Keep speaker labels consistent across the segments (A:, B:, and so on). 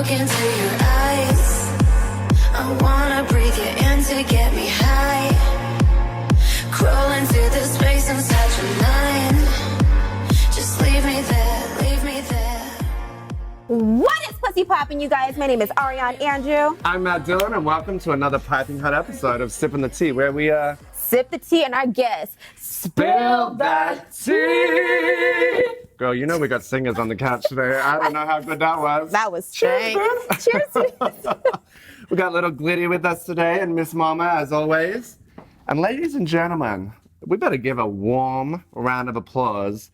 A: look into your eyes. I wanna breathe you in to get me high. Crawl into the space inside your mind. Just leave me there, leave me there.
B: What is pussy poppin', you guys? My name is Ariane Andrew.
C: I'm Matt Dillon, and welcome to another piping hot episode of Sippin' the Tea, where we
B: Sip the tea and our guests
C: spill that tea. Girl, you know we got singers on the couch today. I don't know how good that was.
B: That was
C: Cheers,
B: stank. Cheers.
C: We got little Glitty with us today, and Miss Mama, as always. And ladies and gentlemen, we better give a warm round of applause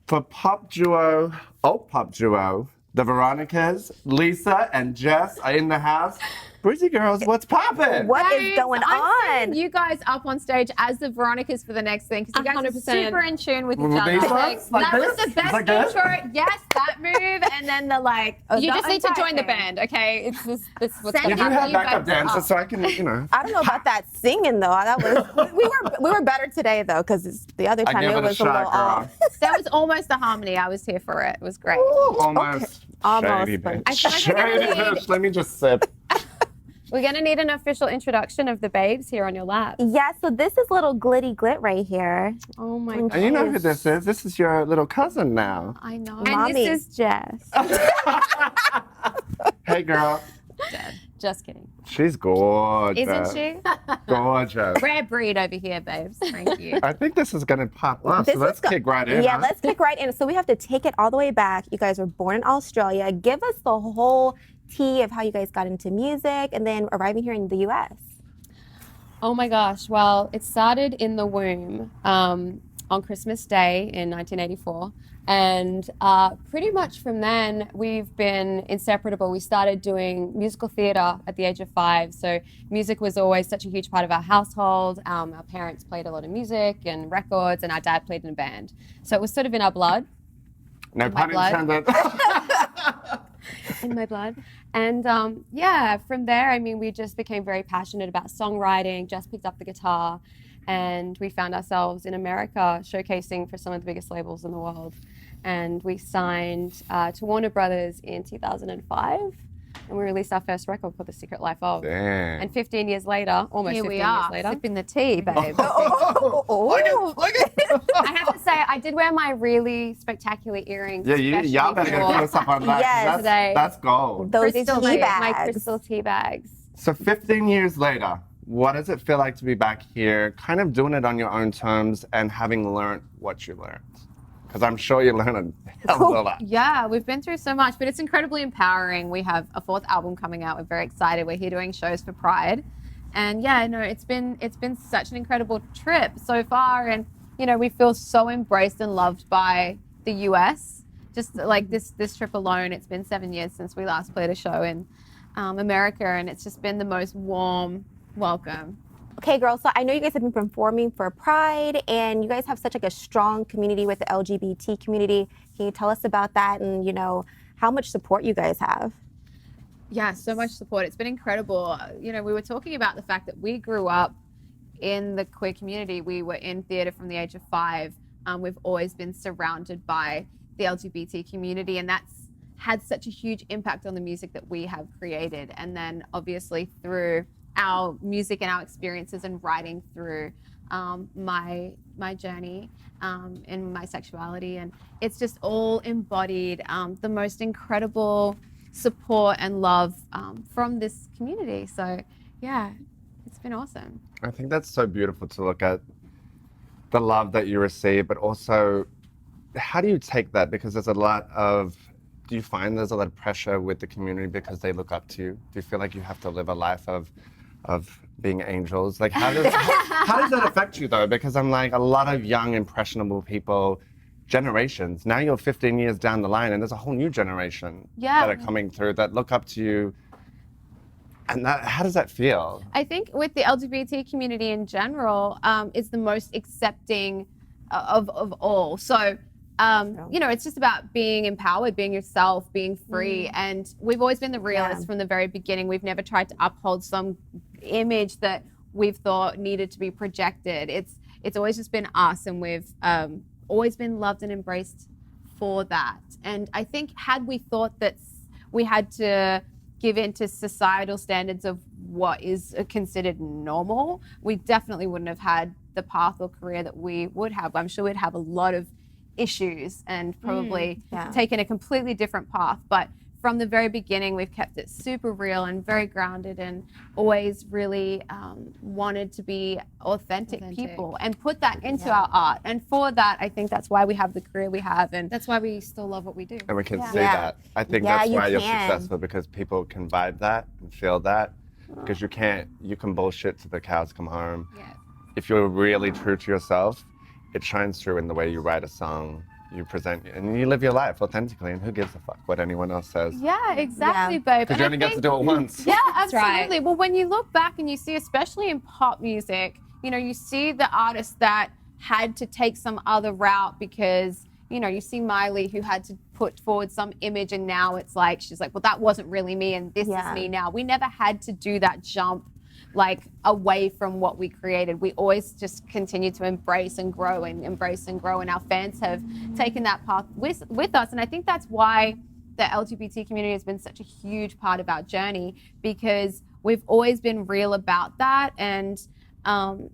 C: for pop duo, the Veronicas. Lisa and Jess are in the house. Breezy girls, what's poppin'?
B: What is going
D: I'm
B: on?
D: seeing you guys up on stage as the Veronicas for the next thing because you guys
E: 100%.
D: are super in tune with each
C: With
D: other.
C: these ones? Like
D: that
C: this?
D: was the best
C: Like this?
D: intro. Yes, that move, and then the like. You just need to join the band, okay? It's this is what's
B: Send
C: You
D: going
C: do
D: to
C: have
D: happen.
C: backup dancers, so I can, you know.
B: I don't know about that singing though. That was we were better today though, because the other
C: I
B: time
C: give
B: it
C: it a
B: was a little
C: shot, girl.
B: off.
D: That was almost the harmony. I was here for it. It was great.
C: Ooh, almost.
B: Almost,
C: Shady
B: but-
C: bitch.
D: I feel like we're
C: Shady
D: gonna
C: bitch. Let me just sip.
D: We're going to need an official introduction of the babes here on your lap.
B: Yeah, so this is little Glitty Glit right here.
D: Oh my
B: And
D: god.
C: And you know who this is. This is your little cousin now.
D: I know.
B: Mommy.
D: And this is Jess.
C: Hey, girl.
D: Just kidding.
C: She's gorgeous.
D: Isn't she?
C: Gorgeous.
D: Rare breed over here, babes. Thank you.
C: I think this is going to pop off,
B: This
C: so let's
B: is go-
C: kick right in.
B: Yeah,
C: huh?
B: let's kick right in. So we have to take it all the way back. You guys were born in Australia. Give us the whole tea of how you guys got into music and then arriving here in the U.S.
E: Oh my gosh. Well, it started in the womb on Christmas Day in 1984. And pretty much from then, we've been inseparable. We started doing musical theatre at the age of 5. So music was always such a huge part of our household. Our parents played a lot of music and records, and our dad played in a band. So it was sort of in our blood.
C: No
E: my
C: pun
E: blood.
C: intended.
E: In my blood. And yeah, from there, I mean, we just became very passionate about songwriting, just picked up the guitar, and we found ourselves in America showcasing for some of the biggest labels in the world. And we signed to Warner Brothers in 2005, and we released our first record called The Secret Life of.
C: Damn.
E: And 15 years later, almost
D: Here
E: 15
D: we
E: years
D: are,
E: later,
D: sipping the tea, babe.
C: Look it.
E: I have to say, I did wear my really spectacular earrings.
C: Yeah, y'all better get close up on that. 'cause
B: Yes.
C: that's,
E: Today.
C: that's gold.
B: Those
E: Crystal
B: tea
E: tea, my
B: bags.
E: crystal tea bags.
C: So 15 years later, what does it feel like to be back here, kind of doing it on your own terms and having learned what you learned? Because I'm sure you learned a hell of a lot.
D: Yeah, we've been through so much, but it's incredibly empowering. We have a 4th album coming out. We're very excited. We're here doing shows for Pride. And yeah, no, it's been such an incredible trip so far. And, you know, we feel so embraced and loved by the US. Just like this trip alone, it's been 7 years since we last played a show in America, and it's just been the most warm welcome.
B: Okay, girls, so I know you guys have been performing for Pride, and you guys have such like a strong community with the LGBT community. Can you tell us about that and, you know, how much support you guys have?
D: Yeah, so much support. It's been incredible. You know, we were talking about the fact that we grew up in the queer community. We were in theatre from the age of 5. We've always been surrounded by the LGBT community, and that's had such a huge impact on the music that we have created. And then obviously through our music and our experiences and writing through my journey in my sexuality, and it's just all embodied the most incredible support and love from this community. So yeah, it's been awesome.
C: I think that's so beautiful to look at the love that you receive, but also how do you take that? Because there's a lot of, do you find there's a lot of pressure with the community because they look up to you? Do you feel like you have to live a life of being angels? Like how does that affect you though? Because I'm like a lot of young, impressionable people, generations. Now you're 15 years down the line and there's a whole new generation that are coming through that look up to you. And that, how does that feel?
D: I think with the LGBT community in general, it's the most accepting of all. So, you know, it's just about being empowered, being yourself, being free. And we've always been the realists from the very beginning. We've never tried to uphold some image that we've thought needed to be projected. It's always just been us, and we've always been loved and embraced for that. And I think had we thought that we had to give in to societal standards of what is considered normal, we definitely wouldn't have had the path or career that we would have. I'm sure we'd have a lot of issues and probably taken a completely different path. But from the very beginning, we've kept it super real and very grounded, and always really wanted to be authentic people and put that into our art. And for that, I think that's why we have the career we have, and
E: That's why we still love what we do.
C: And we can see that. I think that's
B: you
C: why you're
B: can.
C: successful, because people can vibe that and feel that. Because you can bullshit till the cows come home.
E: Yeah.
C: If you're really true to yourself, it shines through in the way you write a song, you present, and you live your life authentically, and who gives a fuck what anyone else says?
D: yeah, exactly, babe.
C: Because
D: And
C: you
D: I
C: only get to
D: think-
C: do it once.
D: Yeah,
E: That's right.
D: absolutely. Well, when you look back and you see, especially in pop music, you know, you see the artists that had to take some other route because, you know, you see Miley who had to put forward some image, and now it's like, she's like, well, that wasn't really me, and this is me now. We never had to do that jump like away from what we created. We always just continue to embrace and grow, and our fans have taken that path with us. And I think that's why the LGBT community has been such a huge part of our journey, because we've always been real about that. And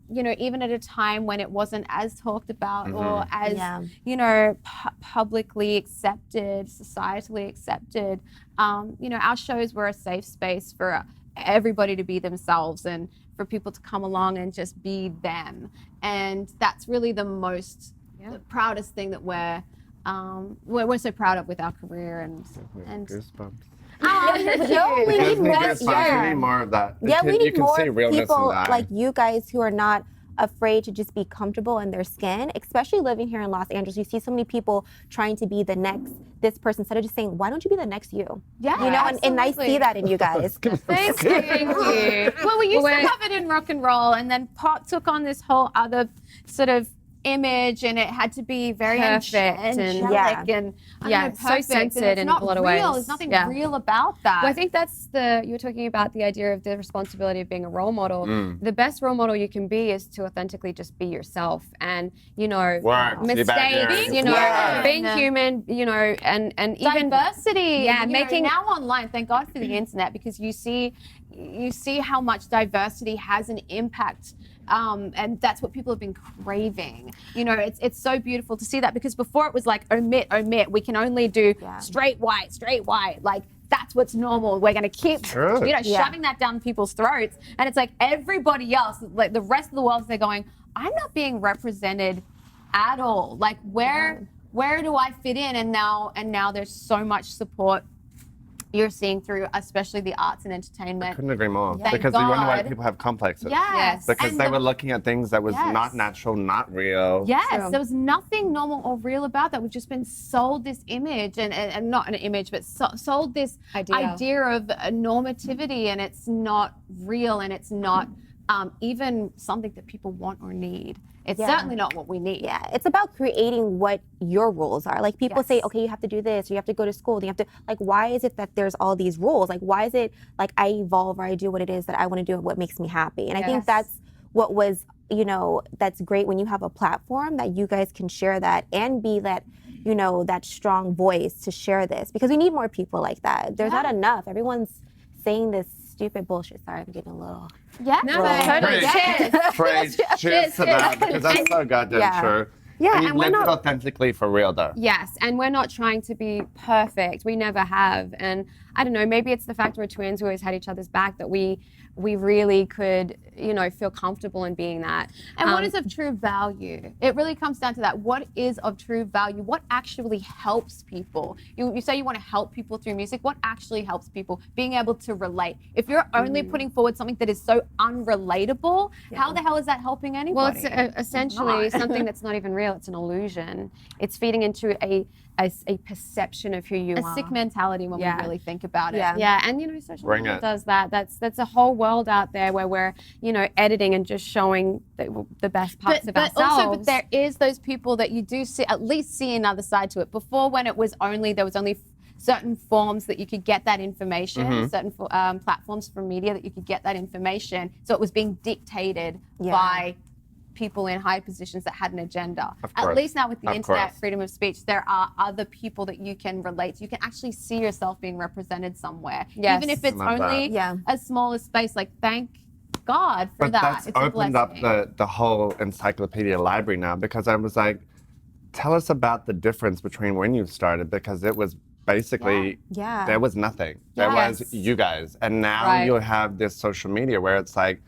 D: you know, even at a time when it wasn't as talked about or as you know, publicly accepted, societally accepted, you know, our shows were a safe space for everybody to be themselves and for people to come along and just be them. And that's really the proudest thing that we're so proud of with our career. And
C: Goosebumps.
B: No, we need more.
C: We need more of that.
B: Yeah, we
C: You
B: need
C: can
B: more
C: see realness in
B: people
C: the eye.
B: like you guys who are not afraid to just be comfortable in their skin, especially living here in Los Angeles. You see so many people trying to be the next this person instead of just saying, why don't you be the next you?
D: Yeah,
B: you know, and I see that in you guys.
D: Thank you. Well, we used to have it in rock and roll, and then pop took on this whole other sort of image, and it had to be very
E: Perfect
D: angelic and I don't know,
E: so
D: perfect,
E: censored
D: and it's
E: in
D: not
E: a lot of
D: real.
E: ways.
D: There's nothing
E: Yeah.
D: real about that.
E: Well, I think that's you were talking about the idea of the responsibility of being a role model. The best role model you can be is to authentically just be yourself, and, you know, mistakes, you know, being human, you know, and even
D: diversity.
E: Yeah,
D: you know,
E: making
D: now online, thank God for the internet, because you see how much diversity has an impact. And that's what people have been craving. You know, it's so beautiful to see that, because before it was like omit. We can only do straight white. Like, that's what's normal. We're going to keep, shoving that down people's throats. And it's like everybody else, like the rest of the world, they're going, I'm not being represented at all. Like, where do I fit in? And now there's so much support you're seeing through, especially the arts and entertainment.
C: I couldn't agree more.
D: Thank
C: Because you wonder why
D: God.
C: people have complexes.
D: Yes.
C: Because
D: And
C: they were looking at things that was
D: Yes.
C: not natural, not real.
D: Yes, there was nothing normal or real about that. We've just been sold this image, and not an image, but sold this idea of normativity, and it's not real, and it's not even something that people want or need. It's certainly not what we need.
B: Yeah, it's about creating what your rules are. Like, people say, okay, you have to do this, or you have to go to school, you have to, like, why is it that there's all these rules? Like, why is it like I evolve, or I do what it is that I want to do, what makes me happy? And I think that's what was, you know, that's great when you have a platform that you guys can share that and be that, you know, that strong voice to share this, because we need more people like that. There's not enough. Everyone's saying this stupid bullshit. Sorry, I'm getting a little.
D: Yeah,
B: totally.
C: Cheers to that, because that's so goddamn true.
B: Yeah,
C: and you
B: and we're
C: lived it
B: not.
C: authentically for real, though.
E: Yes, and we're not trying to be perfect. We never have. And I don't know, maybe it's the fact we're twins, we always had each other's back, that we really could, you know, feel comfortable in being that.
D: And what is of true value? It really comes down to that. What is of true value? What actually helps people? You say you want to help people through music. What actually helps people? Being able to relate. If you're only putting forward something that is so unrelatable, how the hell is that helping anybody?
E: Well, it's essentially something that's not even real. It's an illusion. It's feeding into a perception of who you are.
D: A sick mentality when we really think about it.
E: Yeah, and you know, social
C: Bring
E: media
C: it.
E: does that. That's a whole world out there where we're, you know, editing and just showing the best parts of ourselves.
D: But there is those people that you do see, at least see another side to it. Before, when there was only certain forms that you could get that information, certain platforms for media that you could get that information. So it was being dictated by people in high positions that had an agenda.
C: Of course.
D: At least now with the
C: Of
D: internet,
C: course.
D: freedom of speech, there are other people that you can relate to. You can actually see yourself being represented somewhere.
E: Yes.
D: Even if it's
C: I love that.
D: only
B: Yeah.
D: a smaller space, like thank God for
C: But
D: that.
C: that's
D: It's a
C: opened up
D: blessing.
C: the whole encyclopedia library now, because I was like, tell us about the difference between when you started, because it was basically,
B: Yeah.
C: there was nothing. There
D: Yes.
C: was you guys. And now
E: Right.
C: you have this social media where it's like,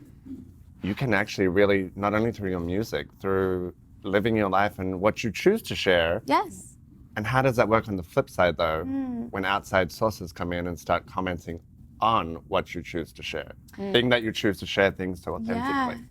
C: you can actually really, not only through your music, through living your life and what you choose to share.
D: Yes.
C: And how does that work on the flip side, though,
D: Hmm.
C: when outside sources come in and start commenting on what you choose to share? Being that you choose to share things so authentically.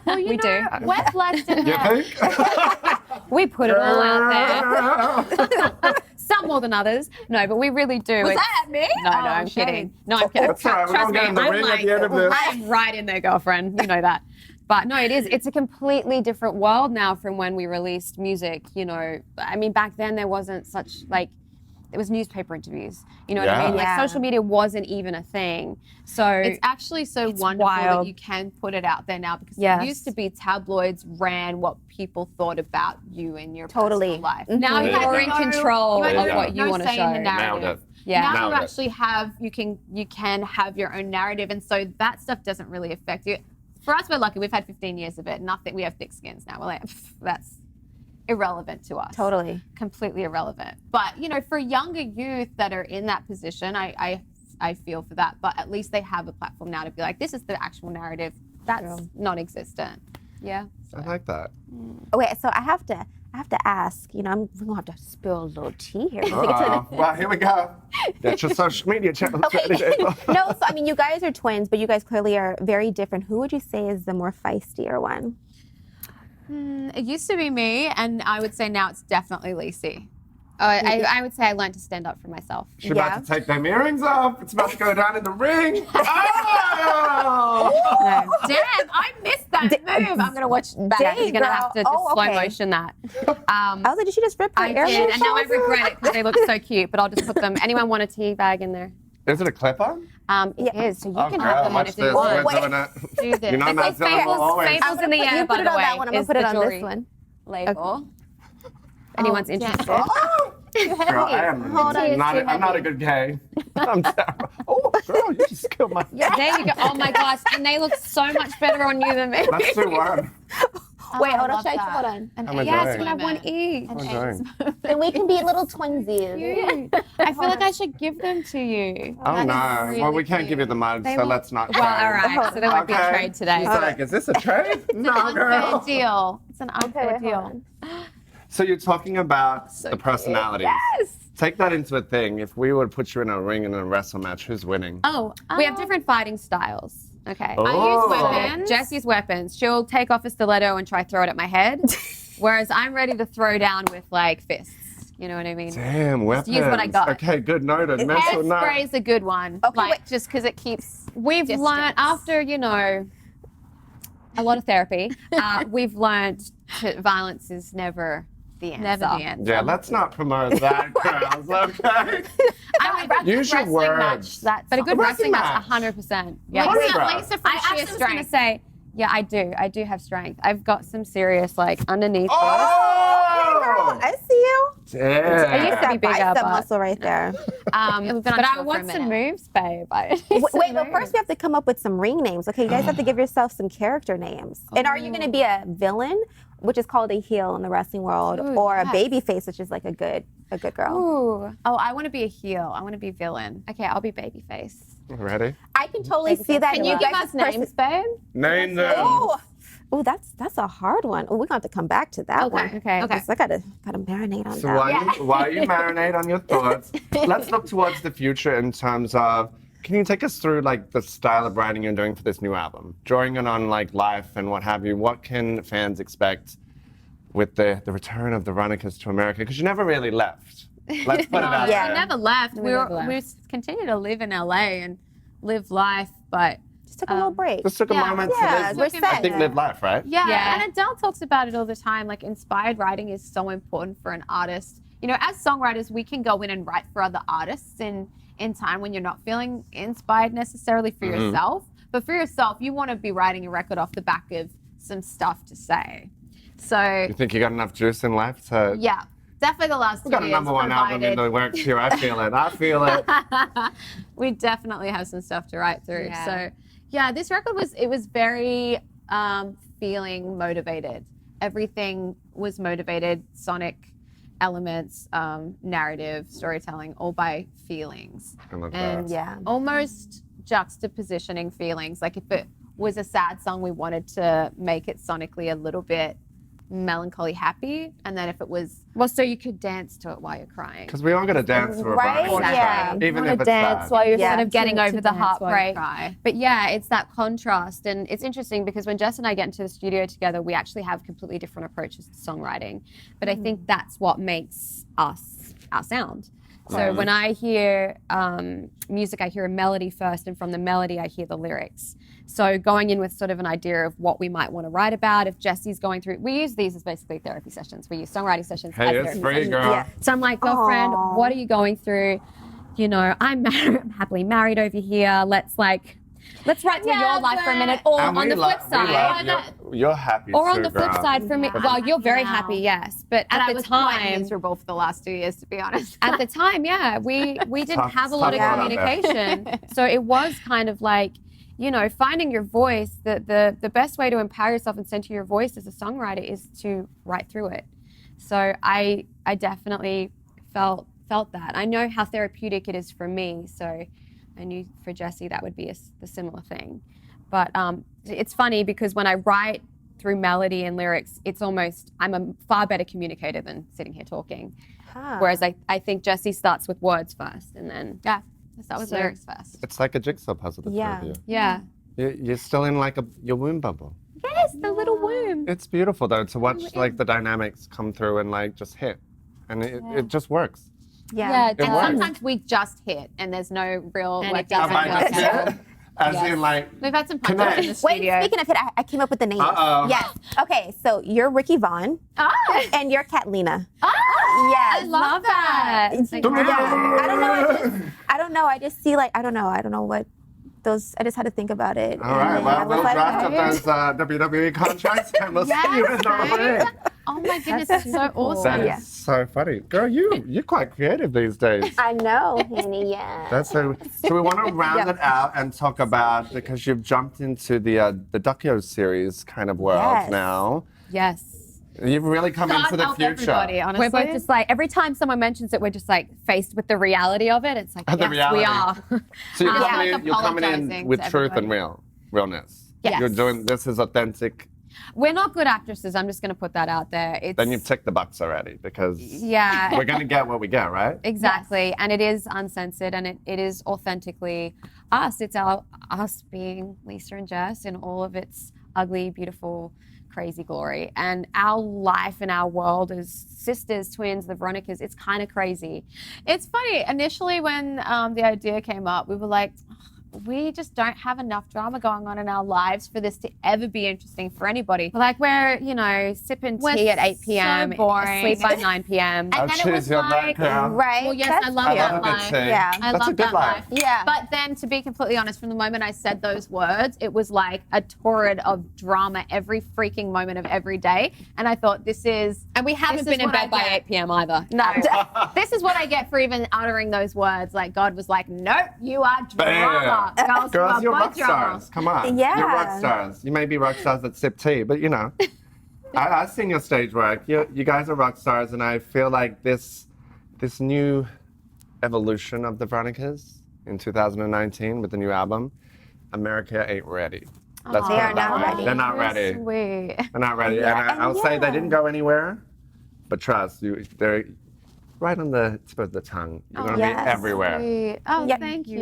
D: Well, you
E: We
D: know,
E: do.
D: we're blessed in
C: You
D: that.
C: think?
E: We put it all out there. Some more than others. No, but we really do.
D: Was
E: It's-
D: that at me?
E: No,
D: Oh,
E: I'm
D: shame.
E: kidding. No, I'm kidding.
C: That's all right, we're
E: Trust
C: gonna get
E: me,
C: in the
E: I'm
C: ring at
E: like,
C: the end of this.
E: I'm right in there, girlfriend. You know that. But no, it is. It's a completely different world now from when we released music. You know, I mean, back then there wasn't such like, it was newspaper interviews. You know what I mean?
B: Yeah.
E: Like social media wasn't even a thing. So
D: It's actually so
E: It's
D: wonderful
E: wild.
D: that you can put it out there now, because
E: Yes.
D: it used to be tabloids ran what people thought about you in your
B: Totally.
D: personal life.
E: now
C: Yeah.
E: you're in control
D: You had
E: of
C: Yeah.
E: what you
D: no
E: want to
D: say
E: show.
D: in the narrative.
C: Nailed it.
E: Yeah.
D: Now
C: Nailed
D: you
C: it.
D: actually have you can have your own narrative, and so that stuff doesn't really affect you. For us, we're lucky. We've had 15 years of it. Nothing. We have thick skins now. We're like, that's irrelevant to us.
B: Totally.
D: Completely irrelevant. But you know, for younger youth that are in that position, I feel for that. But at least they have a platform now to be like, this is the actual narrative. That's
E: True.
D: non-existent.
E: Yeah.
C: I like that.
B: Okay, so I have to ask. You know, we're gonna have to spill a little tea here.
C: Well, here we go. Get your social media channels ready.
B: No, so I mean, you guys are twins, but you guys clearly are very different. Who would you say is the more feistier one?
D: It used to be me, and I would say now it's definitely Lacey.
E: Oh, I would say I learned to stand up for myself.
C: She's about to take them earrings off. It's about to go down in the ring. Oh!
D: Damn, I missed that move. I'm gonna watch back.
B: Dang,
E: You're gonna
B: girl.
E: have to just
B: Oh,
E: slow
B: okay.
E: motion that.
B: I was like, did she just rip her
E: I
B: earrings
E: did, and now I
B: off?
E: regret it because they look so cute. But I'll just put them. Anyone want a tea bag in there?
C: Is it a clip-on?
E: It is. So you
C: Oh,
E: can
C: girl,
E: have them on
C: watch
E: if
C: this.
E: you want.
C: We're doing it.
D: Do this.
C: You know, Matt Dillon will always.
E: Fables in the air,
B: You
E: by
B: put it
E: the
B: on
E: way,
B: that one. I'm gonna
E: is
B: put it
E: the
B: on
E: jewelry
B: this one.
E: label. Anyone's interested?
C: Girl, I am
B: Hold on.
C: not. I'm not a good gay. I'm terrible. Oh, girl, you just killed my.
E: There you go. Oh my gosh, and they look so much better on you than me.
C: That's too warm.
B: Wait, hold on.
D: love
B: Should I
D: that.
B: hold on?
D: An
C: I'm
D: AIDS
C: enjoying
E: Yes,
C: it.
E: you can have one
D: moment.
E: each.
C: I'm enjoying.
B: Then we can be little twinsies.
E: I feel like I should give them to you.
C: Oh
D: That
C: no!
D: is
C: well, we
D: really
C: can't give you the mug,
E: They
C: so
E: look-
C: let's not.
E: Well,
C: trade.
E: all right. So there won't be a
C: Okay.
E: trade today.
C: She's like, is this a trade? No,
D: Unfair
C: girl.
D: deal. It's an unfair
B: wait, hold
D: deal.
B: on.
C: So you're talking about the personalities.
E: Yes.
C: Take that into a thing. If we would put you in a ring in a wrestle match, who's winning?
E: Oh, we have different fighting styles. Okay.
C: Oh.
D: I use weapons.
E: Jess uses weapons. She'll take off a stiletto and try throw it at my head, whereas I'm ready to throw down with like fists. You know what I mean?
C: Damn, weapons.
E: use what I got.
C: Okay, good noted. Mental note.
D: Hairspray is a good one.
B: Okay,
D: like,
B: wait.
D: just because it keeps.
E: We've
D: Distance.
E: learned after a lot of therapy. We've learned violence is never the answer.
D: Never the end.
C: Yeah, let's not promote that, girls. Okay.
D: I would
C: Use your
D: wrestling
C: words.
D: match. That's
E: But a good
C: Wrestling
E: wrestling match,
C: match.
E: 100%. Yeah.
C: Like-
D: Lisa,
C: Choreograph.
D: Lisa from
E: I
D: sheer
E: actually was going to
D: strength.
E: say, yeah, I do have strength. I've got some serious like underneath.
C: Oh!
B: I see you.
C: Damn.
E: I used to be
B: That
E: bigger,
B: bicep
E: but-
B: muscle right there.
D: We've been
E: But
D: on
E: I
D: tour
E: want
D: for a
E: some
D: minute.
E: moves, babe.
B: Wait, but first we have to come up with some ring names. Okay, you guys have to give yourself some character names. And are you going to be a villain, which is called a heel in the wrestling world,
D: Ooh,
B: or a
D: yes.
B: baby face, which is like a good girl?
E: Ooh.
D: Oh, I want to be a heel. I want to be villain.
E: Okay, I'll be babyface.
C: Ready?
B: I can totally see that.
D: Can
B: in
D: you give
B: guys'
D: us names, babe?
C: Name them.
B: Oh, that's a hard one. Oh, we're gonna have to come back to that one.
E: Okay.
D: Okay.
B: So I gotta marinate on
C: So
B: that.
C: while you marinate on your thoughts, let's look towards the future in terms of, can you take us through like the style of writing you're doing for this new album? Drawing it on like life and what have you, what can fans expect with the return of the Veronicas to America? Because you never really left. Let's put it out
B: Yeah.
D: We
C: there.
D: never left.
E: We never left.
D: We continue to live in LA and live life, but
B: Just took a little break.
C: Just took a
D: Yeah.
C: moment
B: Yeah,
C: to
B: we're
C: live, I think
B: set.
C: live life, right?
D: yeah.
E: Yeah.
D: And Adele talks about it all the time. Like, inspired writing is so important for an artist. You know, as songwriters, we can go in and write for other artists in time when you're not feeling inspired necessarily for yourself. But for yourself, you want to be writing a record off the back of some stuff to say. So
C: You think you got enough juice in life to...
D: yeah, definitely the last 2
C: We've got a
D: years
C: number one album in the works here. I feel it. I feel it.
D: we definitely have some stuff to write through.
E: Yeah.
D: So yeah, this record was very feeling motivated. Everything was motivated, sonic elements, narrative, storytelling, all by feelings.
C: I love
D: And
C: that.
B: Yeah.
D: almost juxtapositioning feelings. Like if it was a sad song, we wanted to make it sonically a little bit melancholy happy, and then if it was so you could dance to it while you're crying.
C: Because we all got to dance to a
B: Right?
C: Veronicas
B: Yeah.
C: track, even
E: You
C: if
E: wanna
C: it's
E: dance
C: sad.
E: while you're
B: Yeah.
E: sort of getting over the
D: dance while you
E: heartbreak.
D: cry.
E: But yeah, it's that contrast. And it's interesting because when Jess and I get into the studio together, we actually have completely different approaches to songwriting. But I think that's what makes us our sound. So when I hear music, I hear a melody first, and from the melody, I hear the lyrics. So going in with sort of an idea of what we might want to write about, if Jesse's going through, we use these as basically therapy sessions. We use songwriting sessions
C: Hey,
E: as
C: it's
E: therapy
C: free,
E: sessions.
C: girl.
B: Yeah.
E: So I'm like, girlfriend,
B: Aw.
E: what are you going through? You know, I'm happily married over here. Let's write through your life for a minute. Or
C: And
E: on the flip
C: we love
E: side,
C: you're happy
E: or on
C: too,
E: the flip
C: girl.
E: side for me, well, you're very
D: Now.
E: happy, yes. But
D: And
E: at
D: I
E: the
D: was quite
E: time,
D: miserable for the last 2 years, to be honest.
E: at the time, yeah, we didn't
C: Tough-
E: have a lot of
C: tough out there.
E: communication. So it was kind of like, you know, finding your voice. The best way to empower yourself and center your voice as a songwriter is to write through it. So I definitely felt that. I know how therapeutic it is for me. So I knew for Jesse that would be the similar thing. But it's funny because when I write through melody and lyrics, it's almost, I'm a far better communicator than sitting here talking.
B: Huh.
E: Whereas I think Jesse starts with words first and then,
D: Yeah, that was
E: So-
D: lyrics first.
C: It's like a jigsaw puzzle, the two
B: Yeah.
C: of you.
E: yeah.
C: You're still in like your womb bubble.
E: Yes, the little womb.
C: It's beautiful though to watch like the dynamics come through and like just hit, and it just works.
B: Yeah.
C: It
D: And
C: works.
D: sometimes we just hit, and there's no real
E: And
D: like
E: it doesn't
C: Have I
E: work
C: just
E: out.
C: hit? As in like
D: We've had some
C: Connect.
D: punches in the
B: Wait,
D: studio.
B: speaking of it, I came up with the names.
C: Uh-oh.
B: Yes. Okay, so you're Ricky Vaughn and you're Catlina.
D: I
B: Yes.
D: love that.
E: Thank
C: Dum,
E: you.
C: dum, dum.
B: I don't know. I just see like I don't know what those. I just had to think about it.
C: All right,
B: And
C: well,
B: I was
C: we'll
B: like,
C: draft
B: okay.
C: up those WWE contracts and we'll see you in the
D: right?
C: ring.
D: Oh my goodness, that's so awesome.
C: That is
B: Yeah.
C: so funny. Girl, you're quite creative these days.
B: I know, honey. Yeah.
C: That's so we want to round it out and talk about, because you've jumped into the docu series kind of world
B: Yes.
C: now.
E: Yes.
C: You've really come
D: God
C: into the
D: help
C: future.
D: everybody, honestly.
E: We're both just like, every time someone mentions it, we're just like faced with the reality of it. It's like,
C: The
E: yes,
C: reality.
E: we are.
C: So you're
D: Yeah.
C: coming,
D: Like
C: you're coming in
D: apologizing
C: with
D: to
C: truth and
D: everybody.
C: realness.
E: Yes.
C: You're doing, this is authentic.
E: We're not good actresses. I'm just going to put that out there. It's,
C: Then you've ticked the box already, because
E: yeah.
C: we're going to get what we get, right?
E: Exactly. And it is uncensored and it is authentically us. It's us being Lisa and Jess in all of its ugly, beautiful, crazy glory. And our life and our world as sisters, twins, the Veronicas, it's kind of crazy.
D: It's funny. Initially, when the idea came up, we were like, we just don't have enough drama going on in our lives for this to ever be interesting for anybody.
E: Like we're, you know, sipping
D: We're
E: tea at 8
D: so
E: p.m.,
D: boring.
E: sleep by 9 p.m.
C: I'll
D: then it
C: choose
D: was
C: your
D: like,
C: background.
B: Right.
D: Well, yes,
B: That's
D: I love
C: I
B: cute.
C: love
D: that
C: a good
D: life.
C: tea.
B: Yeah.
D: I
C: That's
D: love
C: a good
D: that
C: life.
D: life.
B: Yeah.
D: But then, to be completely honest, from the moment I said those words, it was like a torrent of drama every freaking moment of every day. And I thought, this is.
E: And we haven't
D: This
E: been
D: is
E: in
D: what I
E: bed by
D: get.
E: 8 p.m. either.
D: No, this is what I get for even uttering those words. Like, God was like, nope, you are drama.
C: Bam. Girls,
D: you
C: you're
D: are
C: rock
D: both drama.
C: stars. Come on.
B: Yeah.
C: You're rock stars. You may be rock stars that sip tea, but you know. I've seen your stage work. You guys are rock stars, and I feel like this new evolution of the Veronicas in 2019 with the new album, America ain't ready. Let's
B: They
C: put
B: are
C: it that
B: not
C: way.
B: ready.
C: They're not ready.
D: Sweet.
C: They're not ready.
B: Yeah,
C: And
B: and
C: I'll say they
B: yeah.
C: didn't go anywhere, but trust you, they're right on the tip of the tongue. You're gonna
B: yes.
C: be everywhere.
D: Sweet. Oh,
B: Yeah.
D: thank you.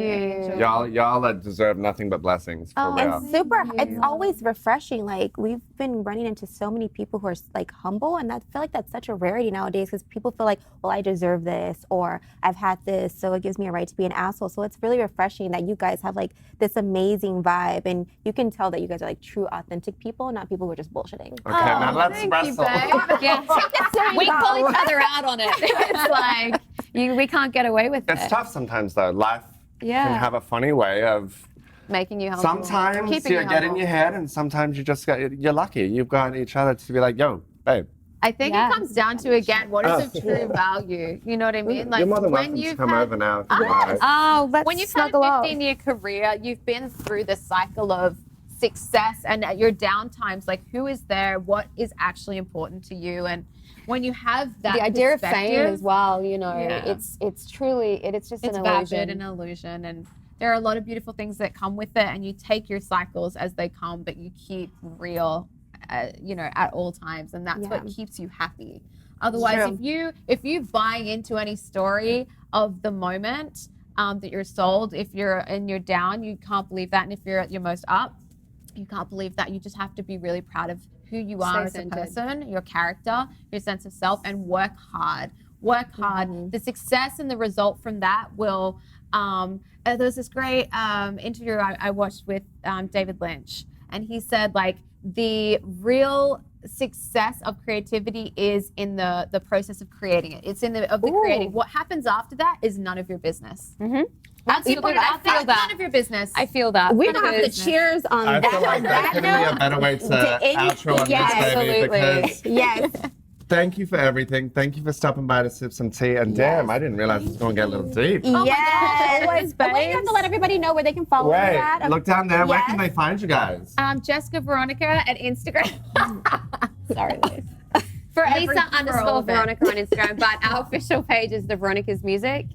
C: Y'all deserve nothing but blessings. For
D: Oh,
C: real.
B: It's super. It's always refreshing. Like we've been running into so many people who are like humble, and I feel like that's such a rarity nowadays because people feel like, well, I deserve this, or I've had this, so it gives me a right to be an asshole. So it's really refreshing that you guys have like this amazing vibe, and you can tell that you guys are like true, authentic people, not people who are just bullshitting.
C: Okay, now let's
D: thank you,
C: wrestle.
D: babe.
E: Yeah. We call each other out on it. It's like, we can't get away with
C: It's
E: it.
C: tough sometimes though. Life
E: Yeah.
C: can have a funny way of
E: Making you humble.
C: Sometimes
E: Keeping
C: you
E: you
C: get in
E: humble.
C: your head, and sometimes you're lucky. You've got each other to be like, yo, babe.
D: I think
E: Yeah.
D: it comes down to, again, what is of true value? You know what I mean?
C: You're more than
D: when
C: welcome to
D: you've
C: come
D: had-
C: over now. if you
D: Yes.
C: like.
B: Oh, let's
D: When you've had a
B: snuggle up.
D: 15-year career, you've been through the cycle of success, and at your down times, like, who is there? What is actually important to you? And when you have that
E: The idea of fame
D: perspective,
E: as well, you know,
D: Yeah.
E: it's truly, it's just
D: it's
E: an
D: vapid,
E: illusion.
D: an illusion, and there are a lot of beautiful things that come with it, and you take your cycles as they come, but you keep real, you know, at all times, and that's what keeps you happy. Otherwise,
B: True.
D: if you buy into any story of the moment that you're sold, if you're in your down, you can't believe that, and if you're at your most up, you can't believe that. You just have to be really proud of who you are as a
E: centered.
D: person, your character, your sense of self, and work hard. Work hard. The success and the result from that will. There was this great interview I watched with David Lynch, and he said, like, the real success of creativity is in the process of creating it. It's in the creating. What happens after that is none of your business.
E: Mm-hmm.
D: Once you put it out there,
E: I feel that.
D: none of your business.
E: I feel that.
B: We're gonna have to
E: because-
B: cheers on
C: I
B: that.
C: feel like that
B: that
C: couldn't be a
B: note.
C: better way to
B: end-
C: outro on
B: yes,
C: this, baby.
E: absolutely.
C: Because
B: Yes.
C: thank you for everything. Thank you for stopping by to sip some tea. And damn, I didn't realize it was going to get a little deep.
B: Yes.
D: always,
B: But we have
D: babes.
B: to let everybody know where they can follow
C: Wait,
B: you at.
C: look down there. Where
B: Yes.
C: can they find you guys?
D: Jessica Veronica at Instagram.
B: Sorry, Liz.
D: For
E: Lisa
D: all
E: _Veronica
D: of it.
E: on Instagram, but our official page is the Veronicas Music.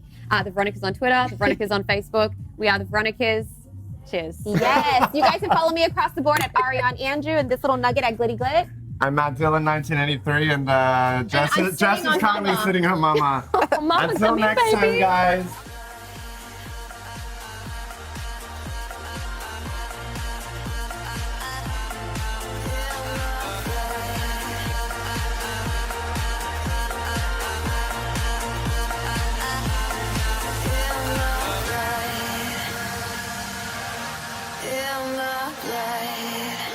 E: The Veronicas on Twitter, the Veronicas on Facebook. We are the Veronicas. Cheers.
B: Yes. You guys can follow me across the board at Ariane Andrew and this little nugget at Glitty Glit.
C: I'm at Dillon 1983, and Jess
D: I'm
C: is
D: sitting on
C: currently
D: Mama.
C: sitting on Mama.
E: Mama's
C: Until
E: on me,
C: next time,
E: baby.
C: guys.
A: In the light.